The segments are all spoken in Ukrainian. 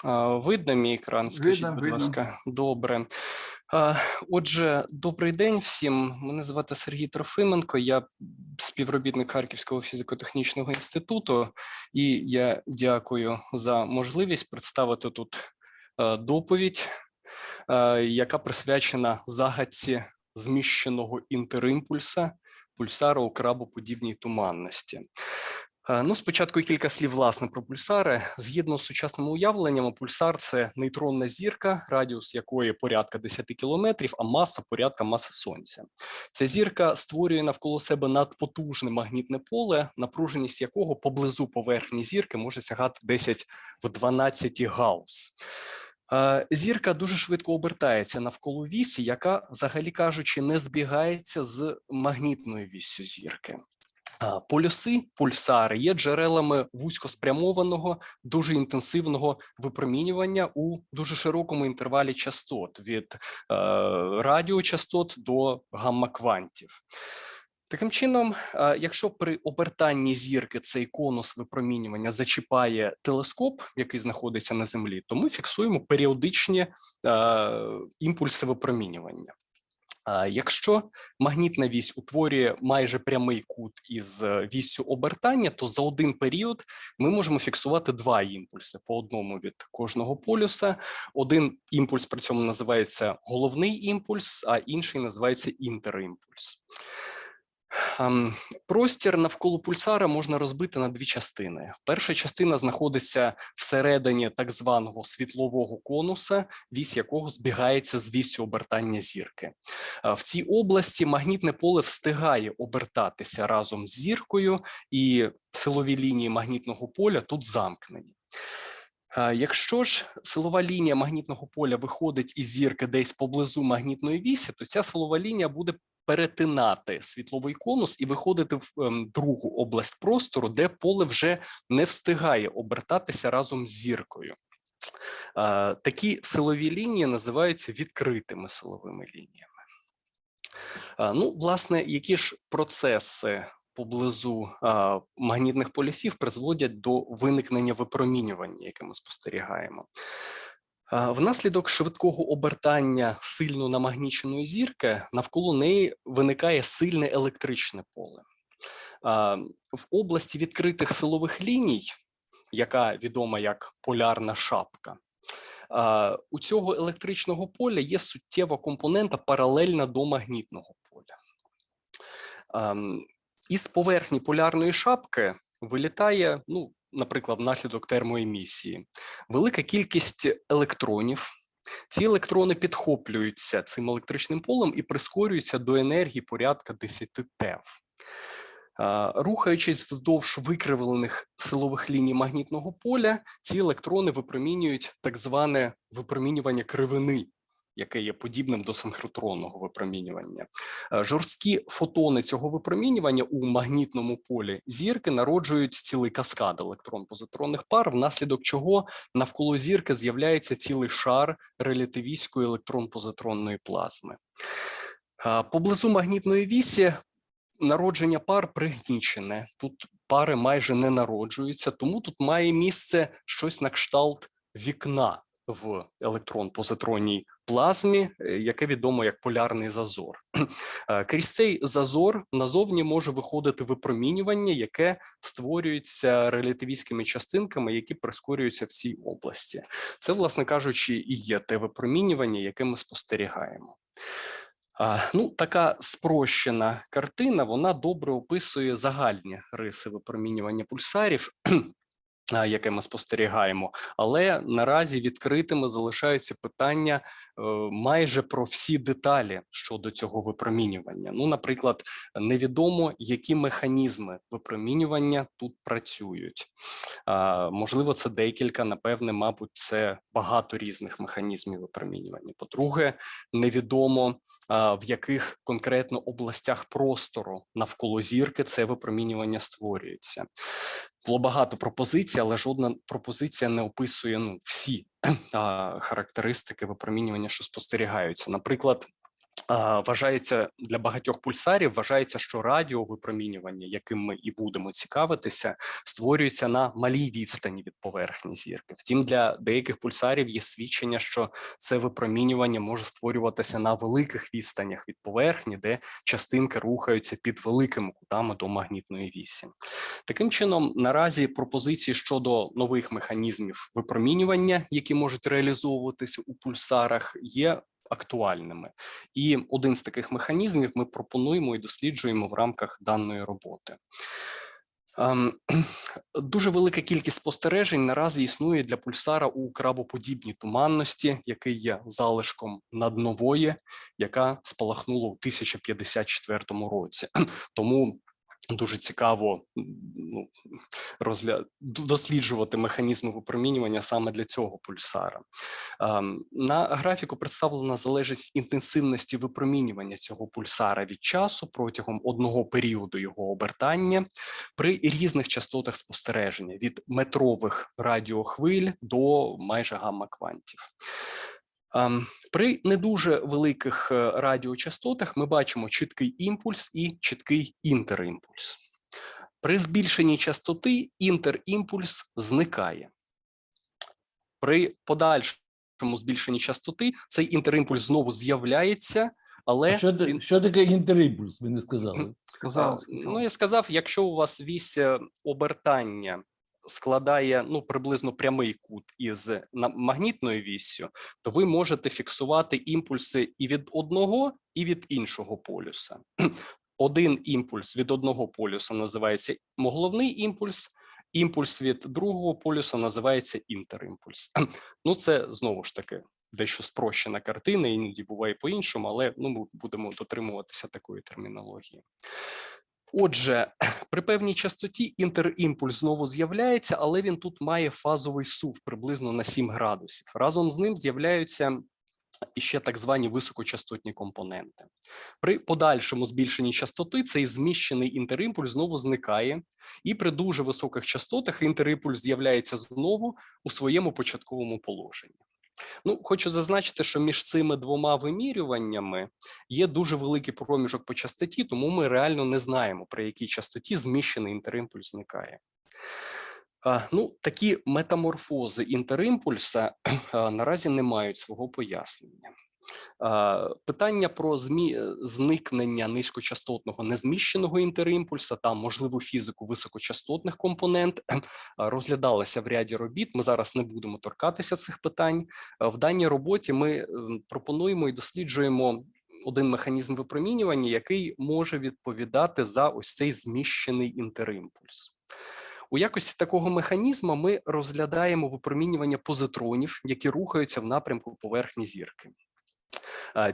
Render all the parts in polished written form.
Видно мій екран? Скажіть, Видно, будь видно. ласка. Добре. Отже, добрий день всім. Мене звати Сергій Трофименко, я співробітник Харківського фізико-технічного інституту, і я дякую за можливість представити тут доповідь, яка присвячена загадці зміщеного інтерімпульса пульсара у крабоподібній туманності. Ну, спочатку кілька слів, власне, про пульсари. Згідно з сучасними уявленнями, пульсар – це нейтронна зірка, радіус якої порядка 10 кілометрів, а маса порядка маси Сонця. Ця зірка створює навколо себе надпотужне магнітне поле, напруженість якого поблизу поверхні зірки може сягати 10 в 12 гаус. Зірка дуже швидко обертається навколо вісі, яка, взагалі кажучи, не збігається з магнітною віссю зірки. Полюси, пульсари є джерелами вузькоспрямованого, дуже інтенсивного випромінювання у дуже широкому інтервалі частот, від радіочастот до гамма-квантів. Таким чином, якщо при обертанні зірки цей конус випромінювання зачіпає телескоп, який знаходиться на Землі, то ми фіксуємо періодичні імпульси випромінювання. Якщо магнітна вісь утворює майже прямий кут із віссю обертання, то за один період ми можемо фіксувати два імпульси, по одному від кожного полюса. Один імпульс при цьому називається головний імпульс, а інший називається інтерімпульс. Простір навколо пульсара можна розбити на дві частини. Перша частина знаходиться всередині так званого світлового конуса, вісь якого збігається з віссю обертання зірки. В цій області магнітне поле встигає обертатися разом з зіркою, і силові лінії магнітного поля тут замкнені. Якщо ж силова лінія магнітного поля виходить із зірки десь поблизу магнітної вісі, то ця силова лінія буде перетинати світловий конус і виходити в другу область простору, де поле вже не встигає обертатися разом з зіркою. Такі силові лінії називаються відкритими силовими лініями. Ну, власне, які ж процеси поблизу магнітних полюсів призводять до виникнення випромінювання, яке ми спостерігаємо? Внаслідок швидкого обертання сильно намагніченої зірки навколо неї виникає сильне електричне поле. В області відкритих силових ліній, яка відома як полярна шапка, у цього електричного поля є суттєва компонента паралельна до магнітного поля. Із поверхні полярної шапки вилітає, наприклад, внаслідок термоемісії, велика кількість електронів. Ці електрони підхоплюються цим електричним полем і прискорюються до енергії порядка 10 ТeV. Рухаючись вздовж викривлених силових ліній магнітного поля, ці електрони випромінюють так зване випромінювання кривини, яке є подібним до синхротронного випромінювання. Жорсткі фотони цього випромінювання у магнітному полі зірки народжують цілий каскад електрон-позитронних пар, внаслідок чого навколо зірки з'являється цілий шар релятивістської електрон-позитронної плазми. Поблизу магнітної вісі народження пар пригнічене. Тут пари майже не народжуються, тому тут має місце щось на кшталт вікна в електрон-позитронній плазмі, яке відомо як полярний зазор. Крізь цей зазор назовні може виходити випромінювання, яке створюється релятивістськими частинками, які прискорюються в цій області. Це, власне кажучи, і є те випромінювання, яке ми спостерігаємо. Така спрощена картина, вона добре описує загальні риси випромінювання пульсарів, яке ми спостерігаємо, але наразі відкритими залишаються питання майже про всі деталі щодо цього випромінювання. Наприклад, невідомо, які механізми випромінювання тут працюють. Можливо, це декілька, напевне, мабуть, це багато різних механізмів випромінювання. По-друге, невідомо, в яких конкретно областях простору навколо зірки це випромінювання створюється. Було багато пропозицій, але жодна пропозиція не описує всі характеристики випромінювання, що спостерігаються. Наприклад, Вважається для багатьох пульсарів, вважається, що радіовипромінювання, яким ми і будемо цікавитися, створюється на малій відстані від поверхні зірки. Втім, для деяких пульсарів є свідчення, що це випромінювання може створюватися на великих відстанях від поверхні, де частинки рухаються під великими кутами до магнітної вісі. Таким чином, наразі пропозиції щодо нових механізмів випромінювання, які можуть реалізовуватися у пульсарах, є актуальними. І один з таких механізмів ми пропонуємо і досліджуємо в рамках даної роботи. Дуже велика кількість спостережень наразі існує для пульсара у крабоподібній туманності, який є залишком наднової, яка спалахнула у 1054 році. Тому дуже цікаво досліджувати механізми випромінювання саме для цього пульсара. На графіку представлена залежність інтенсивності випромінювання цього пульсара від часу протягом одного періоду його обертання при різних частотах спостереження від метрових радіохвиль до майже гамма-квантів. При не дуже великих радіочастотах ми бачимо чіткий імпульс і чіткий інтерімпульс. При збільшенні частоти інтерімпульс зникає. При подальшому збільшенні частоти цей інтерімпульс знову з'являється, але... Що таке інтерімпульс, ви не сказали? Я сказав, якщо у вас вісь обертання складає приблизно прямий кут із магнітною віссю, то ви можете фіксувати імпульси і від одного, і від іншого полюса. Один імпульс від одного полюса називається головний імпульс, імпульс від другого полюса називається інтерімпульс. Це знову ж таки дещо спрощена картина, іноді буває по-іншому, але ми будемо дотримуватися такої термінології. Отже, при певній частоті інтерімпульс знову з'являється, але він тут має фазовий сув приблизно на 7 градусів. Разом з ним з'являються іще так звані високочастотні компоненти. При подальшому збільшенні частоти цей зміщений інтерімпульс знову зникає, і при дуже високих частотах інтерімпульс з'являється знову у своєму початковому положенні. Хочу зазначити, що між цими двома вимірюваннями є дуже великий проміжок по частоті, тому ми реально не знаємо, при якій частоті зміщений інтерімпульс зникає. Такі метаморфози інтерімпульса наразі не мають свого пояснення. Питання про зникнення низькочастотного незміщеного інтерімпульса та можливу фізику високочастотних компонент розглядалися в ряді робіт. Ми зараз не будемо торкатися цих питань. В даній роботі ми пропонуємо і досліджуємо один механізм випромінювання, який може відповідати за ось цей зміщений інтерімпульс. У якості такого механізму ми розглядаємо випромінювання позитронів, які рухаються в напрямку поверхні зірки.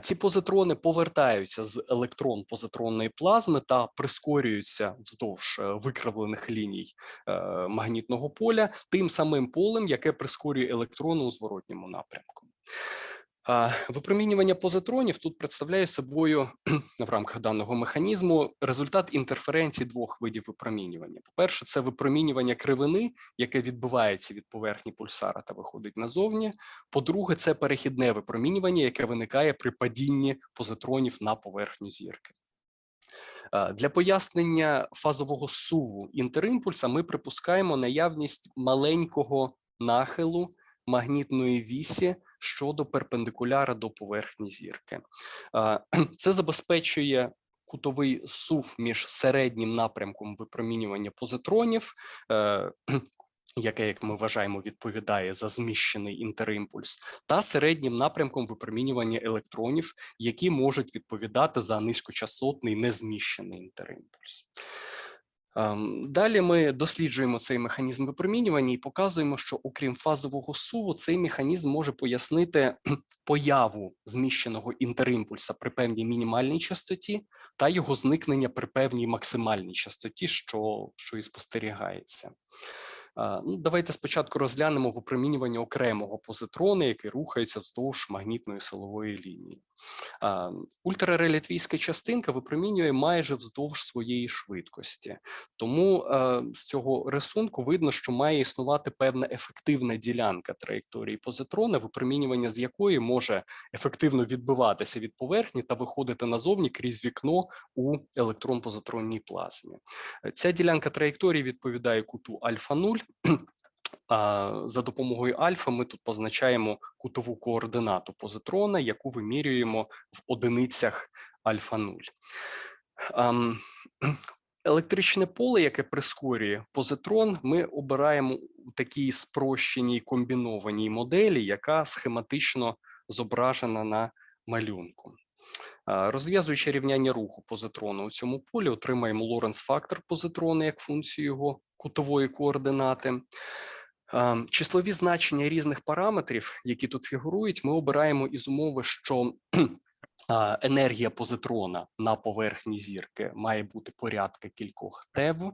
Ці позитрони повертаються з електрон-позитронної плазми та прискорюються вздовж викривлених ліній магнітного поля тим самим полем, яке прискорює електрони у зворотньому напрямку. Випромінювання позитронів тут представляє собою в рамках даного механізму результат інтерференції двох видів випромінювання. По-перше, це випромінювання кривини, яке відбивається від поверхні пульсара та виходить назовні. По-друге, це перехідне випромінювання, яке виникає при падінні позитронів на поверхню зірки. Для пояснення фазового суву інтерімпульса ми припускаємо наявність маленького нахилу магнітної вісі щодо перпендикуляра до поверхні зірки. Це забезпечує кутовий сув між середнім напрямком випромінювання позитронів, яке, як ми вважаємо, відповідає за зміщений інтерімпульс, та середнім напрямком випромінювання електронів, які можуть відповідати за низькочастотний незміщений інтерімпульс. Далі ми досліджуємо цей механізм випромінювання і показуємо, що окрім фазового суву, цей механізм може пояснити появу зміщеного інтерімпульса при певній мінімальній частоті та його зникнення при певній максимальній частоті, що і спостерігається. Давайте спочатку розглянемо випромінювання окремого позитрона, який рухається вздовж магнітної силової лінії. Ультрарелятивістська частинка випромінює майже вздовж своєї швидкості. Тому з цього рисунку видно, що має існувати певна ефективна ділянка траєкторії позитрона, випромінювання з якої може ефективно відбиватися від поверхні та виходити назовні крізь вікно у електрон-позитронній плазмі. Ця ділянка траєкторії відповідає куту альфа-0. За допомогою альфа ми тут позначаємо кутову координату позитрона, яку вимірюємо в одиницях альфа-0. Електричне поле, яке прискорює позитрон, ми обираємо у такій спрощеній комбінованій моделі, яка схематично зображена на малюнку. Розв'язуючи рівняння руху позитрону у цьому полі, отримаємо Лоренц-фактор позитрона як функцію його кутової координати. Числові значення різних параметрів, які тут фігурують, ми обираємо із умови, що енергія позитрона на поверхні зірки має бути порядка кількох ТeV,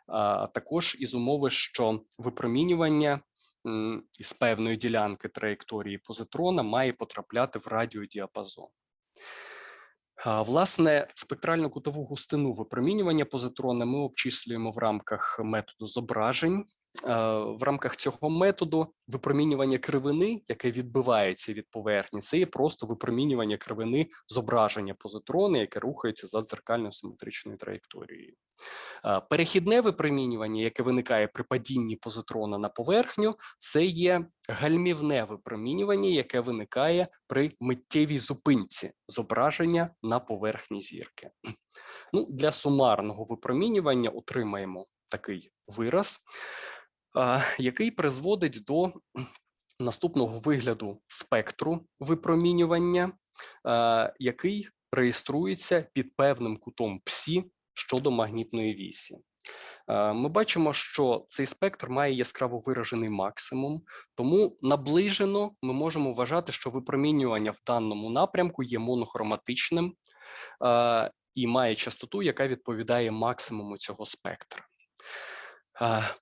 а також із умови, що випромінювання із певної ділянки траєкторії позитрона має потрапляти в радіодіапазон. Власне, спектральну кутову густину випромінювання позитрона ми обчислюємо в рамках методу зображень. В рамках цього методу випромінювання кривини, яке відбивається від поверхні, це є просто випромінювання кривини зображення позитрона, яке рухається за дзеркально-симетричною траєкторією. Перехідне випромінювання, яке виникає при падінні позитрона на поверхню, це є гальмівне випромінювання, яке виникає при миттєвій зупинці зображення на поверхні зірки. Для сумарного випромінювання отримаємо такий вираз, який призводить до наступного вигляду спектру випромінювання, який реєструється під певним кутом псі щодо магнітної вісі. Ми бачимо, що цей спектр має яскраво виражений максимум, тому наближено ми можемо вважати, що випромінювання в даному напрямку є монохроматичним і має частоту, яка відповідає максимуму цього спектра.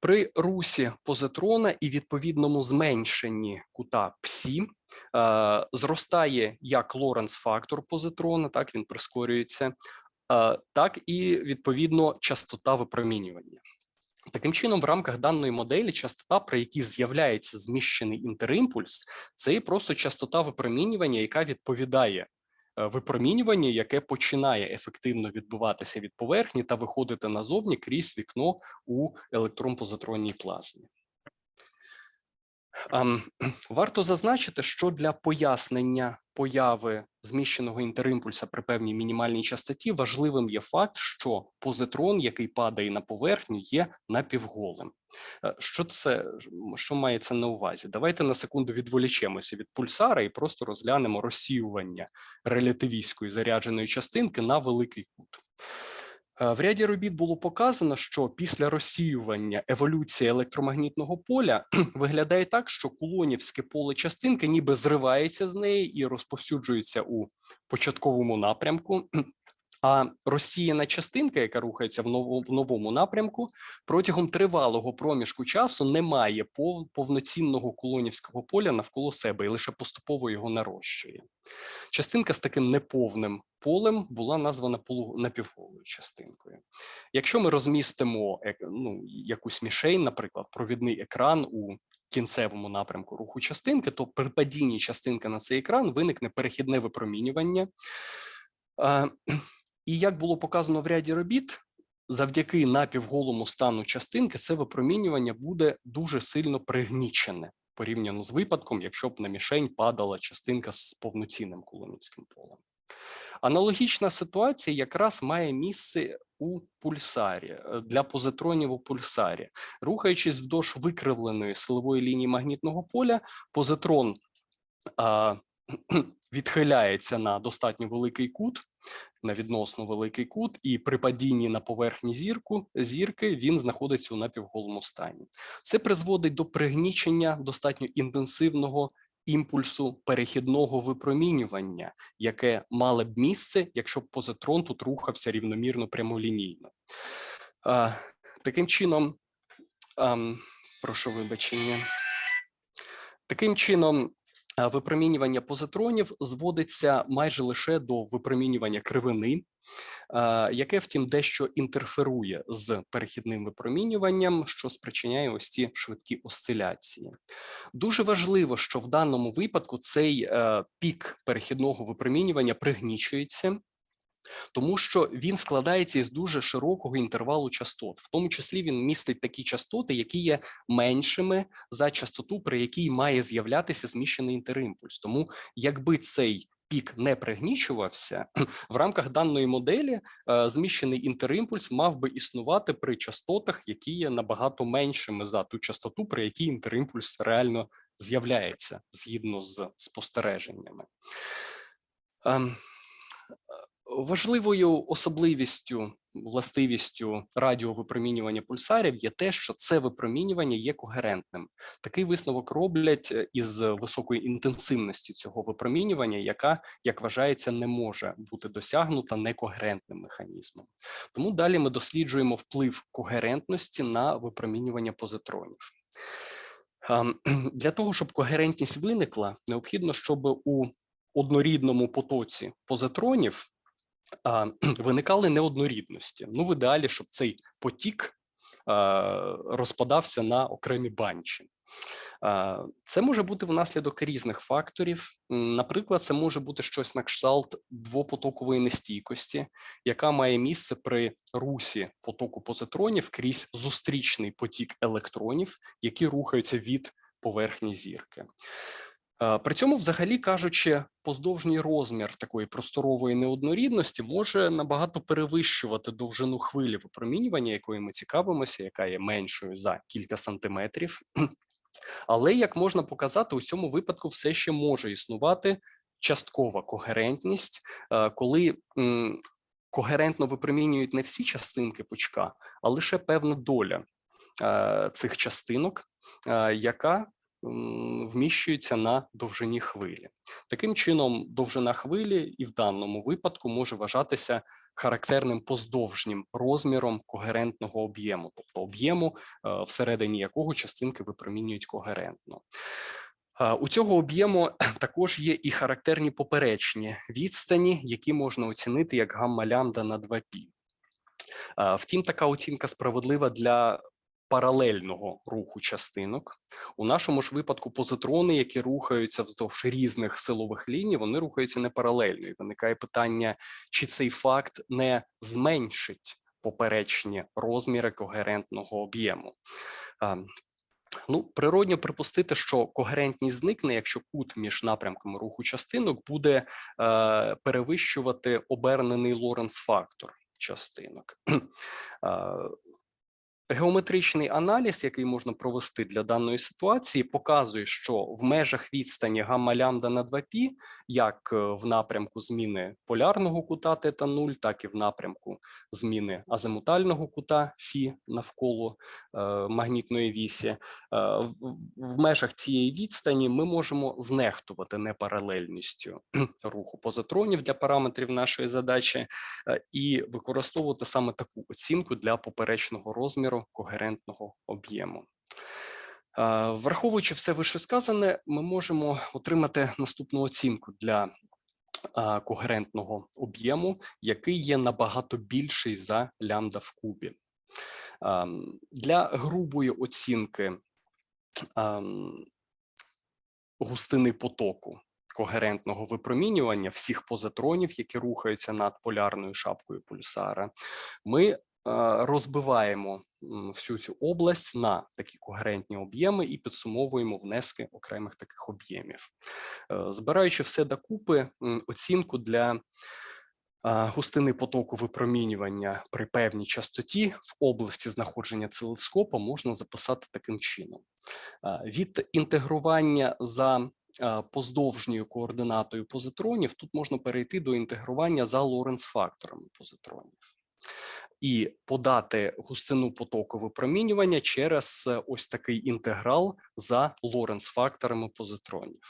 При русі позитрона і відповідному зменшенні кута псі зростає як Лоренц-фактор позитрона, так він прискорюється, так і відповідно частота випромінювання. Таким чином, в рамках даної моделі частота, при якій з'являється зміщений інтерімпульс, це є просто частота випромінювання, яка відповідає випромінювання, яке починає ефективно відбиватися від поверхні та виходити назовні крізь вікно у електрон-позитронній плазмі. Варто зазначити, що для пояснення появи зміщеного інтерімпульса при певній мінімальній частоті важливим є факт, що позитрон, який падає на поверхню, є напівголим. Що має це на увазі? Давайте на секунду відволічемося від пульсара і просто розглянемо розсіювання релятивістської зарядженої частинки на великий кут. В ряді робіт було показано, що після розсіювання еволюція електромагнітного поля виглядає так, що кулонівське поле частинки ніби зривається з неї і розповсюджується у початковому напрямку, а розсіяна частинка, яка рухається в новому напрямку, протягом тривалого проміжку часу не має повноцінного кулонівського поля навколо себе і лише поступово його нарощує. Частинка з таким неповним полем була названа напівголою частинкою. Якщо ми розмістимо якусь мішень, наприклад, провідний екран у кінцевому напрямку руху частинки, то при падінні частинки на цей екран виникне перехідне випромінювання. І як було показано в ряді робіт, завдяки напівголому стану частинки це випромінювання буде дуже сильно пригнічене порівняно з випадком, якщо б на мішень падала частинка з повноцінним кулонівським полем. Аналогічна ситуація якраз має місце у пульсарі, для позитронів у пульсарі. Рухаючись вздовж викривленої силової лінії магнітного поля, позитрон відхиляється на достатньо великий кут, на відносно великий кут, і при падінні на поверхні зірки він знаходиться у напівголому стані. Це призводить до пригнічення достатньо інтенсивного імпульсу перехідного випромінювання, яке мало б місце, якщо б позитрон тут рухався рівномірно прямолінійно. Таким чином, прошу вибачення, таким чином, випромінювання позитронів зводиться майже лише до випромінювання кривини, яке, втім, дещо інтерферує з перехідним випромінюванням, що спричиняє ось ці швидкі осциляції. Дуже важливо, що в даному випадку цей пік перехідного випромінювання пригнічується, тому що він складається із дуже широкого інтервалу частот. В тому числі він містить такі частоти, які є меншими за частоту, при якій має з'являтися зміщений інтерімпульс. Тому якби цей пік не пригнічувався, в рамках даної моделі зміщений інтерімпульс мав би існувати при частотах, які є набагато меншими за ту частоту, при якій інтерімпульс реально з'являється, згідно з спостереженнями. Важливою особливістю, властивістю радіовипромінювання пульсарів є те, що це випромінювання є когерентним. Такий висновок роблять із високої інтенсивності цього випромінювання, яка, як вважається, не може бути досягнута некогерентним механізмом. Тому далі ми досліджуємо вплив когерентності на випромінювання позитронів. Для того, щоб когерентність виникла, необхідно, щоб у однорідному потоці позитронів виникали неоднорідності. Ну, в ідеалі, щоб цей потік розпадався на окремі банчі. Це може бути внаслідок різних факторів. Наприклад, це може бути щось на кшталт двопотокової нестійкості, яка має місце при русі потоку позитронів крізь зустрічний потік електронів, які рухаються від поверхні зірки. При цьому, взагалі кажучи, поздовжній розмір такої просторової неоднорідності може набагато перевищувати довжину хвилі випромінювання, якою ми цікавимося, яка є меншою за кілька сантиметрів. Але, як можна показати, у цьому випадку все ще може існувати часткова когерентність, коли когерентно випромінюють не всі частинки пучка, а лише певна доля цих частинок, яка вміщується на довжині хвилі. Таким чином, довжина хвилі і в даному випадку може вважатися характерним поздовжнім розміром когерентного об'єму, тобто об'єму, всередині якого частинки випромінюють когерентно. У цього об'єму також є і характерні поперечні відстані, які можна оцінити як гамма-лямбда на 2π. Втім, така оцінка справедлива для паралельного руху частинок. У нашому ж випадку позитрони, які рухаються вздовж різних силових ліній, вони рухаються не паралельно. І виникає питання, чи цей факт не зменшить поперечні розміри когерентного об'єму. Ну, природньо припустити, що когерентність зникне, якщо кут між напрямками руху частинок буде перевищувати обернений Лоренц-фактор частинок. Геометричний аналіз, який можна провести для даної ситуації, показує, що в межах відстані гамма-лямбда на 2π, як в напрямку зміни полярного кута θ0, так і в напрямку зміни азимутального кута φ навколо магнітної вісі, в межах цієї відстані ми можемо знехтувати непаралельністю руху позитронів для параметрів нашої задачі і використовувати саме таку оцінку для поперечного розміру когерентного об'єму. Враховуючи все вищесказане, ми можемо отримати наступну оцінку для когерентного об'єму, який є набагато більший за лямбда в кубі. Для грубої оцінки густини потоку когерентного випромінювання всіх позитронів, які рухаються над полярною шапкою пульсара, ми розбиваємо всю цю область на такі когерентні об'єми і підсумовуємо внески окремих таких об'ємів. Збираючи все докупи, оцінку для густини потоку випромінювання при певній частоті в області знаходження целескопа можна записати таким чином. Від інтегрування за поздовжньою координатою позитронів тут можна перейти до інтегрування за Лоренц-факторами позитронів і подати густину потоку випромінювання через ось такий інтеграл за Лоренц-факторами позитронів.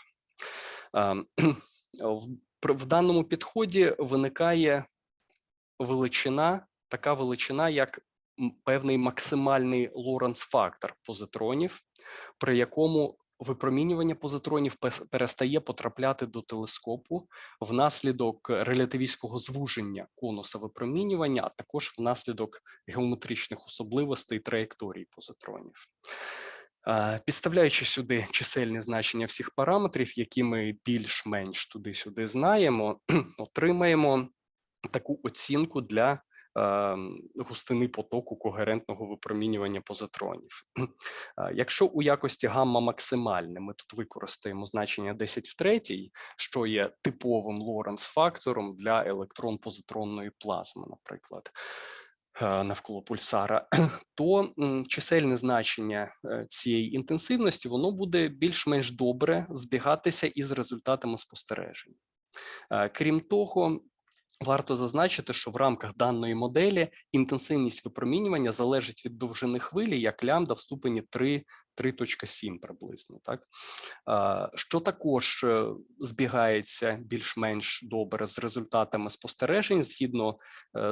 В даному підході виникає така величина, як певний максимальний Лоренц-фактор позитронів, при якому випромінювання позитронів перестає потрапляти до телескопу внаслідок релятивістського звуження конуса випромінювання, а також внаслідок геометричних особливостей траєкторії позитронів. Підставляючи сюди чисельні значення всіх параметрів, які ми більш-менш туди-сюди знаємо, отримаємо таку оцінку для густини потоку когерентного випромінювання позитронів. Якщо у якості гамма максимальне ми тут використаємо значення 10 в третій, що є типовим Лоренц-фактором для електрон-позитронної плазми, наприклад, навколо пульсара, то чисельне значення цієї інтенсивності воно буде більш-менш добре збігатися із результатами спостережень. Крім того, варто зазначити, що в рамках даної моделі інтенсивність випромінювання залежить від довжини хвилі, як лямбда в ступені 3,7 приблизно. Так? Що також збігається більш-менш добре з результатами спостережень, згідно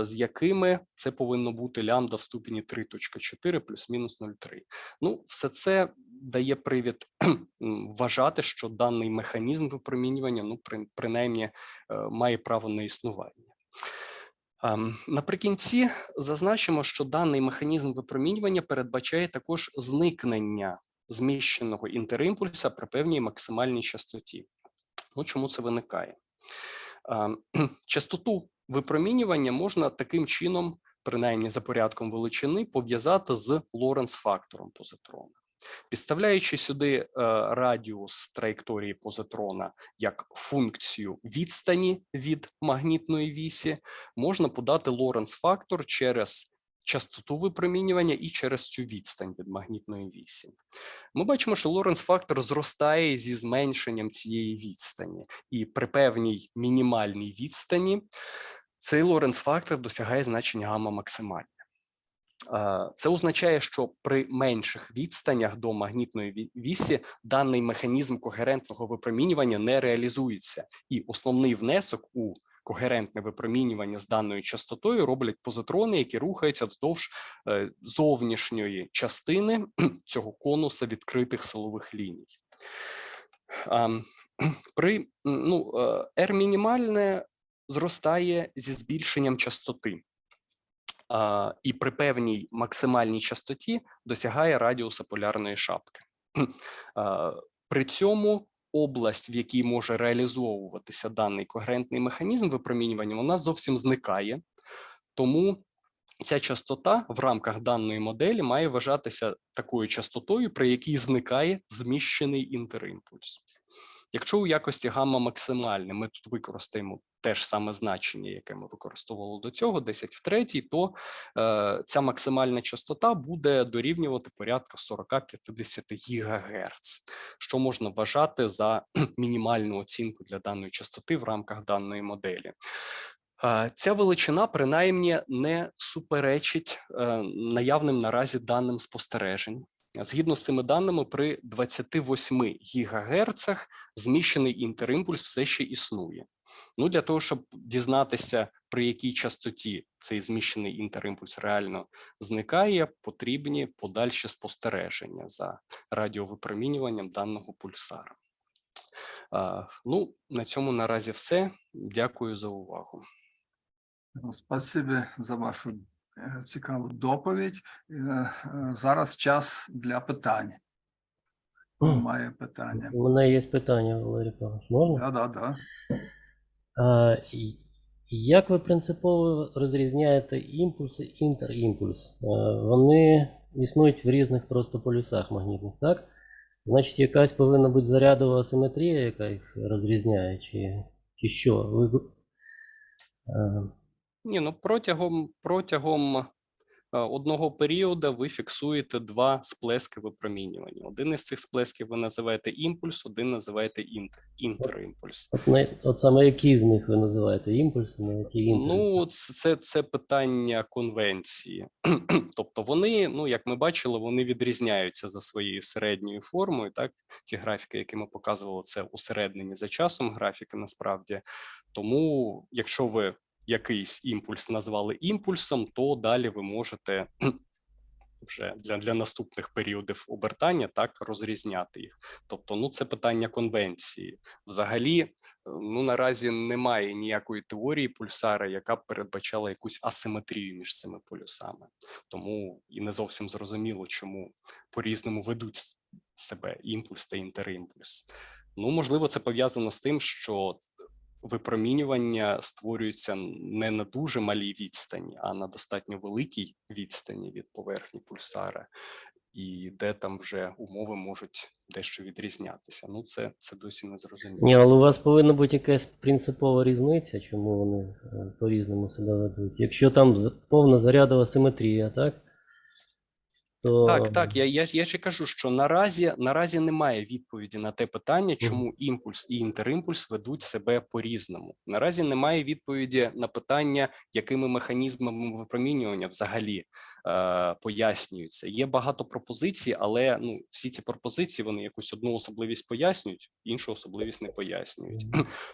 з якими це повинно бути лямбда в ступені 3,4 плюс-мінус 0,3. Ну, все це дає привід вважати, що даний механізм випромінювання, ну, принаймні, має право на існування. Наприкінці зазначимо, що даний механізм випромінювання передбачає також зникнення зміщеного інтерімпульса при певній максимальній частоті. Ну, чому це виникає? Частоту випромінювання можна таким чином, принаймні за порядком величини, пов'язати з Лоренц-фактором позитрона. Підставляючи сюди радіус траєкторії позитрона як функцію відстані від магнітної вісі, можна подати Лоренц-фактор через частоту випромінювання і через цю відстань від магнітної вісі. Ми бачимо, що Лоренц-фактор зростає зі зменшенням цієї відстані, і при певній мінімальній відстані цей Лоренц-фактор досягає значення гамма максимальне. Це означає, що при менших відстанях до магнітної вісі даний механізм когерентного випромінювання не реалізується, і основний внесок у когерентне випромінювання з даною частотою роблять позитрони, які рухаються вздовж зовнішньої частини цього конуса відкритих силових ліній. R мінімальне зростає зі збільшенням частоти. І при певній максимальній частоті досягає радіуса полярної шапки. При цьому область, в якій може реалізовуватися даний когерентний механізм випромінювання, вона зовсім зникає, тому ця частота в рамках даної моделі має вважатися такою частотою, при якій зникає зміщений інтерімпульс. Якщо у якості гамма максимальне ми тут використаємо те ж саме значення, яке ми використовували до цього, 10 в третій, то ця максимальна частота буде дорівнювати порядка 40-50 ГГц, що можна вважати за мінімальну оцінку для даної частоти в рамках даної моделі. Ця величина принаймні не суперечить наявним наразі даним спостережень. Згідно з цими даними, при 28 ГГц зміщений інтерімпульс все ще існує. Ну, для того, щоб дізнатися, при якій частоті цей зміщений інтерімпульс реально зникає, потрібні подальші спостереження за радіовипромінюванням даного пульсара. Ну, на цьому наразі все. Дякую за увагу. Спасибі за вашу цікаву доповідь. Зараз час для питань. Хто має питання? У мене є питання, Валерій Павлович. Можна? Да. Як ви принципово розрізняєте імпульс і інтерімпульс? Вони існують в різних просто полюсах магнітних, так? Значить, якась повинна бути зарядова асиметрія, яка їх розрізняє, чи що? Ні, ну протягом одного періоду ви фіксуєте два сплески випромінювання. Один із цих сплесків ви називаєте імпульс, один називаєте інтерімпульс. От саме які з них ви називаєте імпульсами, які інтерімпульси? Ну, це питання конвенції. Тобто вони, ну, як ми бачили, вони відрізняються за своєю середньою формою. Так, ті графіки, які ми показували, це усереднені за часом графіки насправді. Тому, якщо ви якийсь імпульс назвали імпульсом, то далі ви можете вже для наступних періодів обертання, так, розрізняти їх. Тобто, ну, це питання конвенції. Взагалі, ну, наразі немає ніякої теорії пульсара, яка б передбачала якусь асиметрію між цими полюсами. Тому і не зовсім зрозуміло, чому по-різному ведуть себе імпульс та інтерімпульс. Ну, можливо, це пов'язано з тим, що випромінювання створюється не на дуже малій відстані, а на достатньо великій відстані від поверхні пульсара, і де там вже умови можуть дещо відрізнятися. Ну, це досі не зрозуміло. Ні, але у вас повинна бути якась принципова різниця, чому вони по-різному себе ведуть. Якщо там повна зарядова симетрія, так? То... Так, я ще кажу, що наразі немає відповіді на те питання, чому імпульс і інтерімпульс ведуть себе по-різному. Наразі немає відповіді на питання, якими механізмами випромінювання взагалі пояснюються. Є багато пропозицій, але ну, всі ці пропозиції, вони якусь одну особливість пояснюють, іншу особливість не пояснюють.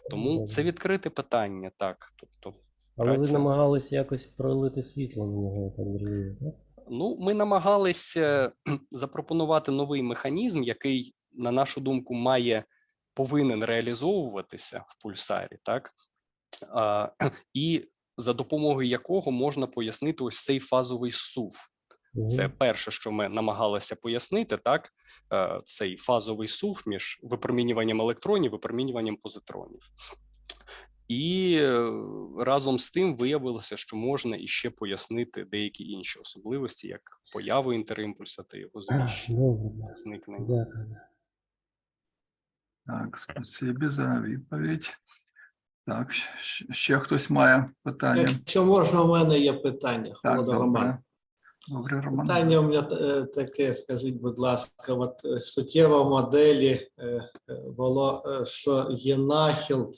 Тому це відкрите питання, так. Тобто, але ви намагалися якось пролити світло на нього, я так розумію, так? Ну, ми намагалися запропонувати новий механізм, який, на нашу думку, повинен реалізовуватися в пульсарі, так? І за допомогою якого можна пояснити ось цей фазовий сув. Це перше, що ми намагалися пояснити, так? Цей фазовий сув між випромінюванням електронів і випромінюванням позитронів. І разом з тим виявилося, що можна іще пояснити деякі інші особливості, як появу інтерімпульса та його зникнення. Так, спасибі за відповідь. Так, ще хтось має питання? Якщо можна, у мене є питання. Так, Холодов Роман. Добре, Роман. Питання у мене таке, скажіть, будь ласка, от суттєво в моделі було, що є нахил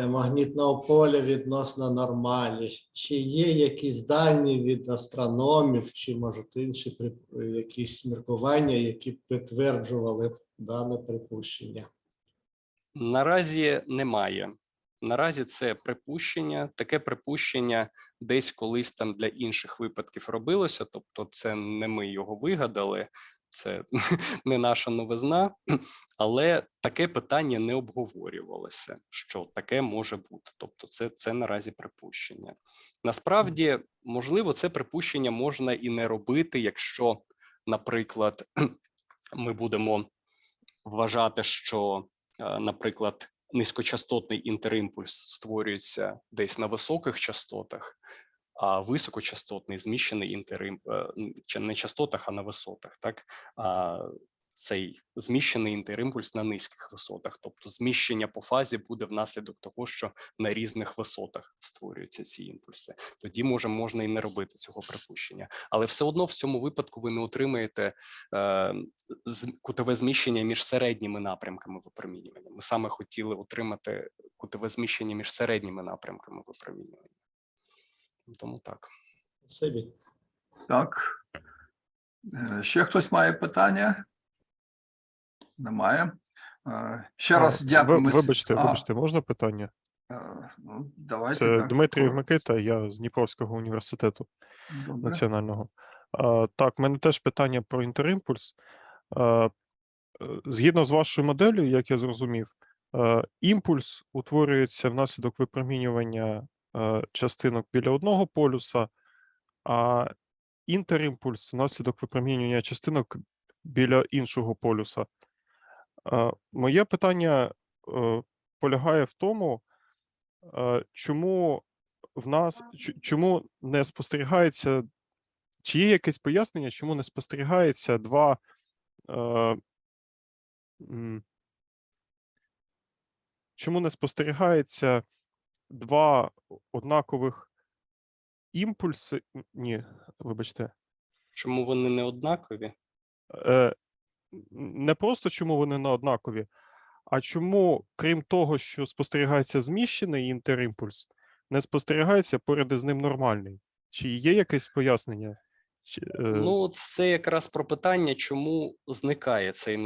магнітного поля відносно нормалі. Чи є якісь дані від астрономів, чи, може, інші якісь міркування, які підтверджували дане припущення? Наразі немає. Наразі це припущення. Таке припущення десь колись там для інших випадків робилося, тобто це не ми його вигадали, це не наша новизна, але таке питання не обговорювалося, що таке може бути. Тобто це наразі припущення. Насправді, можливо, це припущення можна і не робити, якщо, наприклад, ми будемо вважати, що, наприклад, низькочастотний інтерімпульс створюється десь на високих частотах, а високочастотний зміщений інтерімпульс не частотах, а на висотах, так? А цей зміщений інтерімпульс на низьких висотах, тобто зміщення по фазі буде внаслідок того, що на різних висотах створюються ці імпульси. Тоді можна і не робити цього припущення. Але все одно в цьому випадку ви не отримаєте кутове зміщення між середніми напрямками випромінювання. Ми саме хотіли отримати кутове зміщення між середніми напрямками випромінювання. Тому так. Так. Ще хтось має питання? Немає. Ще раз дякуємо. Вибачте, можна питання? Ну, давайте. Це так. Дмитрій Микита, я з Дніпровського університету національного. Так, в мене теж питання про інтерімпульс. Згідно з вашою моделлю, як я зрозумів, імпульс утворюється внаслідок випромінювання частинок біля одного полюса, а інтерімпульс внаслідок випромінювання частинок біля іншого полюса. Моє питання полягає в тому, чому чому не спостерігається, чи є якесь пояснення, чому не спостерігається два однакових імпульси? Ні, вибачте. Чому вони не однакові? Не просто чому вони не однакові, а чому, крім того, що спостерігається зміщений інтерімпульс, не спостерігається поряд із ним нормальний? Чи є якесь пояснення? Ну, це якраз про питання, чому зникає цей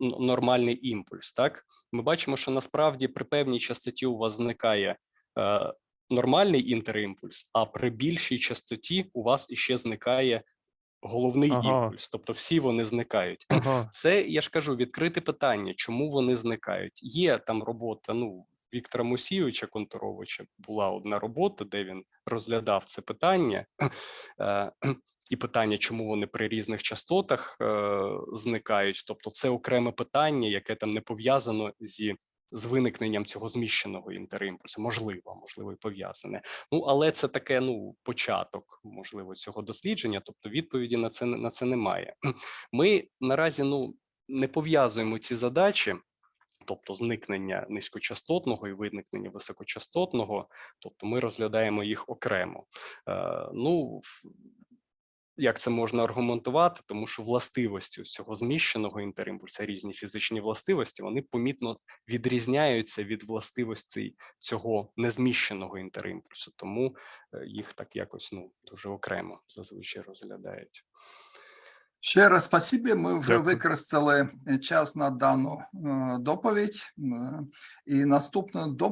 нормальний імпульс, так? Ми бачимо, що насправді при певній частоті у вас зникає нормальний інтерімпульс, а при більшій частоті у вас іще зникає головний Ага. імпульс, тобто всі вони зникають. Ага. Це, я ж кажу, відкрите питання, чому вони зникають. Є там робота, Віктора Мусійовича Конторовича була одна робота, де він розглядав це питання, і питання, чому вони при різних частотах зникають. Тобто це окреме питання, яке там не пов'язано з виникненням цього зміщеного інтерімпульсу. Можливо, і пов'язане. Але це таке, початок, можливо, цього дослідження, тобто відповіді на це немає. Ми наразі, не пов'язуємо ці задачі, тобто зникнення низькочастотного і виникнення високочастотного, тобто ми розглядаємо їх окремо. Як це можна аргументувати? Тому що властивості цього зміщеного інтерімпульсу, різні фізичні властивості, вони помітно відрізняються від властивостей цього незміщеного інтерімпульсу, тому їх так якось дуже окремо зазвичай розглядають. Ще раз спасибі. Ми вже Дякую. використали час на дану доповідь. І наступну доповідь